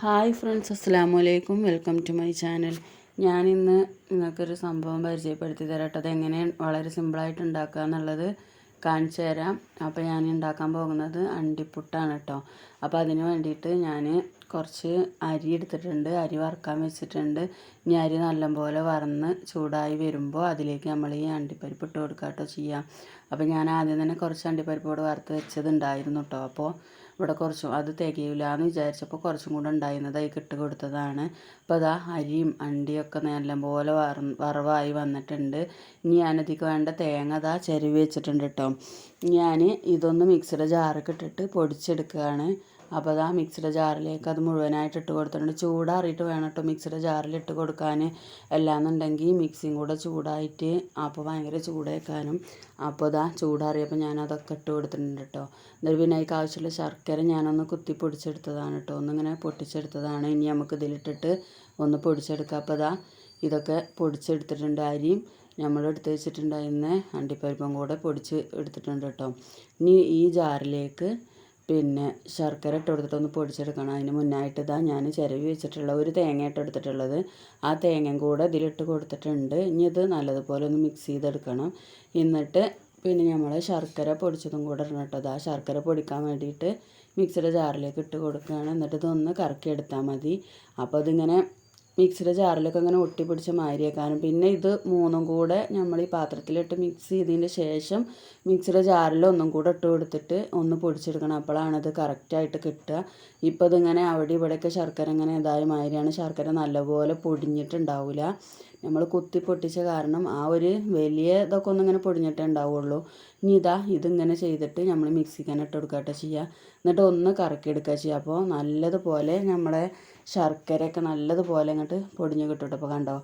Hi friends, അസ്സലാമു അലൈക്കും. Welcome to my channel. ഞാനിന്ന് നിങ്ങൾക്കൊരു സംഭവം പരിചയപ്പെടുത്തി തരാം. അതെങ്ങനെ വളരെ സിമ്പിളായിട്ട് ഉണ്ടാക്കുക എന്നുള്ളത് കാണിച്ചു തരാം. അപ്പോൾ ഞാൻ ഉണ്ടാക്കാൻ പോകുന്നത് അണ്ടിപ്പുട്ടാണ് കേട്ടോ. അപ്പോൾ അതിന് വേണ്ടിയിട്ട് ഞാൻ കുറച്ച് അരി എടുത്തിട്ടുണ്ട്. അരി വറുക്കാൻ വെച്ചിട്ടുണ്ട്. ഇനി അരി നല്ലപോലെ വറന്ന് ചൂടായി വരുമ്പോൾ അതിലേക്ക് നമ്മൾ ഈ അണ്ടിപ്പരിപ്പ് ഇട്ട് കൊടുക്കുക കേട്ടോ ചെയ്യാം. അപ്പോൾ ഞാൻ ആദ്യം തന്നെ കുറച്ച് അണ്ടിപ്പരിപ്പ് ഇവിടെ വറുത്ത് വെച്ചതുണ്ടായിരുന്നു കേട്ടോ. അപ്പോൾ ഇവിടെ കുറച്ചും അത് തികയില്ല എന്ന് വിചാരിച്ചപ്പോൾ കുറച്ചും കൂടെ ഉണ്ടായിരുന്നത് ഇട്ട് കൊടുത്തതാണ്. അപ്പോൾ അതാ അരിയും അണ്ടിയൊക്കെ നല്ലപോലെ വറവായി വന്നിട്ടുണ്ട്. ഇനി ഞാനതിലേക്ക് വേണ്ട തേങ്ങ അതാ ചിരവി വെച്ചിട്ടുണ്ട് കേട്ടോ. ഞാൻ ഇതൊന്ന് മിക്സിയുടെ ജാറൊക്കെ ഇട്ടിട്ട് പൊടിച്ചെടുക്കുകയാണ്. അപ്പോൾ അതാ മിക്സിയുടെ ജാറിലേക്ക് അത് മുഴുവനായിട്ട് ഇട്ട് കൊടുത്തിട്ടുണ്ട്. ചൂടാറിയിട്ട് വേണം കേട്ടോ മിക്സിയുടെ ജാറിലിട്ട് കൊടുക്കാൻ. അല്ലാന്നുണ്ടെങ്കിൽ മിക്സിയും കൂടെ ചൂടായിട്ട് അപ്പോൾ ഭയങ്കര ചൂടേക്കാനും. അപ്പോൾ ഇതാ ചൂടാറിയപ്പോൾ ഞാനതൊക്കെ ഇട്ട് കൊടുത്തിട്ടുണ്ട് കേട്ടോ. എന്നിട്ട് പിന്നെ അതിലേക്ക് ആവശ്യമുള്ള ശർക്കര ഞാനൊന്ന് കുത്തി പൊടിച്ചെടുത്തതാണ് കേട്ടോ. ഒന്നിങ്ങനെ പൊട്ടിച്ചെടുത്തതാണ്. ഇനി നമുക്ക് ഇതിലിട്ടിട്ട് ഒന്ന് പൊടിച്ചെടുക്കാം. അപ്പോൾ ഇതാ ഇതൊക്കെ പൊടിച്ചെടുത്തിട്ടുണ്ട്. അരിയും നമ്മൾ എടുത്ത് വെച്ചിട്ടുണ്ടായിരുന്ന അണ്ടിപ്പരിപ്പും കൂടെ പൊടിച്ച് എടുത്തിട്ടുണ്ട് കേട്ടോ. ഇനി ഈ ജാറിലേക്ക് പിന്നെ ശർക്കര ഇട്ട് കൊടുത്തിട്ടൊന്ന് പൊടിച്ചെടുക്കണം. അതിന് മുന്നായിട്ട് ഇതാ ഞാൻ ചിരവി വെച്ചിട്ടുള്ള ഒരു തേങ്ങ ഇട്ട് എടുത്തിട്ടുള്ളത്. ആ തേങ്ങയും കൂടെ ഇതിലിട്ട് കൊടുത്തിട്ടുണ്ട്. ഇനി ഇത് നല്ലതുപോലെ ഒന്ന് മിക്സ് ചെയ്തെടുക്കണം. എന്നിട്ട് പിന്നെ നമ്മൾ ശർക്കര പൊടിച്ചതും കൂടെ ഇടണം കേട്ടോ. ആ ശർക്കര പൊടിക്കാൻ വേണ്ടിയിട്ട് മിക്സിയുടെ ജാറിലേക്ക് ഇട്ട് കൊടുക്കുകയാണ്. എന്നിട്ട് ഇതൊന്ന് കറക്കി എടുത്താൽ മതി. അപ്പോൾ അതിങ്ങനെ മിക്സിയുടെ ജാറിലൊക്കെ ഇങ്ങനെ ഒട്ടിപ്പിടിച്ച മാതിരിയേക്കാനും. പിന്നെ ഇത് മൂന്നും കൂടെ നമ്മൾ ഈ പാത്രത്തിലിട്ട് മിക്സ് ചെയ്തതിന് ശേഷം മിക്സിയുടെ ജാറിൽ ഒന്നും കൂടെ ഇട്ട് കൊടുത്തിട്ട് ഒന്ന് പൊടിച്ചെടുക്കണം. അപ്പോഴാണ് ഇത് കറക്റ്റായിട്ട് കിട്ടുക. ഇപ്പോൾ ഇതിങ്ങനെ അവിടെ ഇവിടെയൊക്കെ ശർക്കര ഇങ്ങനെ ഇതായ മാതിരിയാണ്. ശർക്കര നല്ലപോലെ പൊടിഞ്ഞിട്ടുണ്ടാവില്ല. നമ്മൾ കുത്തി പൊട്ടിച്ച കാരണം ആ ഒരു വലിയ ഇതൊക്കെ ഒന്നും ഇങ്ങനെ പൊടിഞ്ഞിട്ടേ ഉണ്ടാവുള്ളൂ. ഇനി ഇതിങ്ങനെ ചെയ്തിട്ട് നമ്മൾ മിക്സിക്ക് ഇട്ട് കൊടുക്കട്ടെ ചെയ്യുക. എന്നിട്ട് ഒന്ന് കറക്കിയെടുക്കുക ചെയ്യുക. അപ്പോൾ നല്ലതുപോലെ നമ്മളെ ശർക്കരയൊക്കെ നല്ലതുപോലെ ഇങ്ങോട്ട് പൊടിഞ്ഞ് കിട്ടും. അപ്പോൾ കണ്ടോ,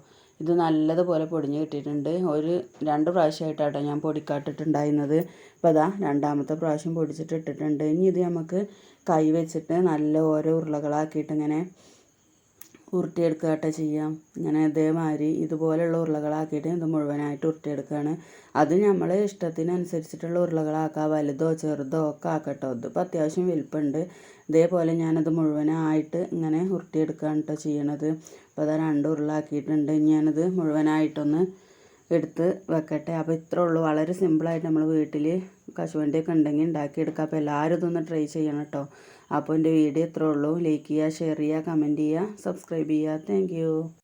ഇത് നല്ലതുപോലെ പൊടിഞ്ഞ് കിട്ടിയിട്ടുണ്ട്. ഒരു 2 പ്രാവശ്യമായിട്ടാട്ടോ ഞാൻ പൊടിക്കാട്ടിട്ടുണ്ടായിരുന്നത്. അപ്പോൾ അതാ രണ്ടാമത്തെ പ്രാവശ്യം പൊടിച്ചിട്ട് ഇട്ടിട്ടുണ്ട്. ഇനി ഇത് നമുക്ക് കൈ വെച്ചിട്ട് നല്ല ഓരോ ഉരുളകളാക്കിയിട്ട് ഇങ്ങനെ ഉരുട്ടിയെടുക്കുക കേട്ടോ ചെയ്യാം. ഇങ്ങനെ ഇതേമാതിരി ഇതുപോലെയുള്ള ഉരുളകളാക്കിയിട്ട് ഇത് മുഴുവനായിട്ട് ഉരുട്ടിയെടുക്കുകയാണ്. അത് നമ്മൾ ഇഷ്ടത്തിനനുസരിച്ചിട്ടുള്ള ഉരുളകളാക്കാം. വലുതോ ചെറുതോ ഒക്കെ ആക്കട്ടോ. ഇതിപ്പോൾ അത്യാവശ്യം വലിപ്പമുണ്ട്. ഇതേപോലെ ഞാനത് മുഴുവനായിട്ട് ഇങ്ങനെ ഉരുട്ടിയെടുക്കുകയാണ് കേട്ടോ ചെയ്യണത്. അപ്പോൾ അത് 2 ഉരുളാക്കിയിട്ടുണ്ട്. ഇനി ഞാനത് മുഴുവനായിട്ടൊന്ന് എടുത്ത് വെക്കട്ടെ. അപ്പോൾ ഇത്രേ ഉള്ളൂ. വളരെ സിമ്പിളായിട്ട് നമ്മൾ വീട്ടിൽ കശുവണ്ടിയൊക്കെ ഉണ്ടെങ്കിൽ ഉണ്ടാക്കിയെടുക്കുക. അപ്പോൾ എല്ലാവരും ഇതൊന്ന് ട്രൈ ചെയ്യണം കേട്ടോ. അപ്പോൾ എൻ്റെ വീഡിയോ ഇത്രേ ഉള്ളൂ. ലൈക്ക് ചെയ്യുക, ഷെയർ ചെയ്യുക, കമൻറ്റ് ചെയ്യുക, സബ്സ്ക്രൈബ് ചെയ്യുക. താങ്ക്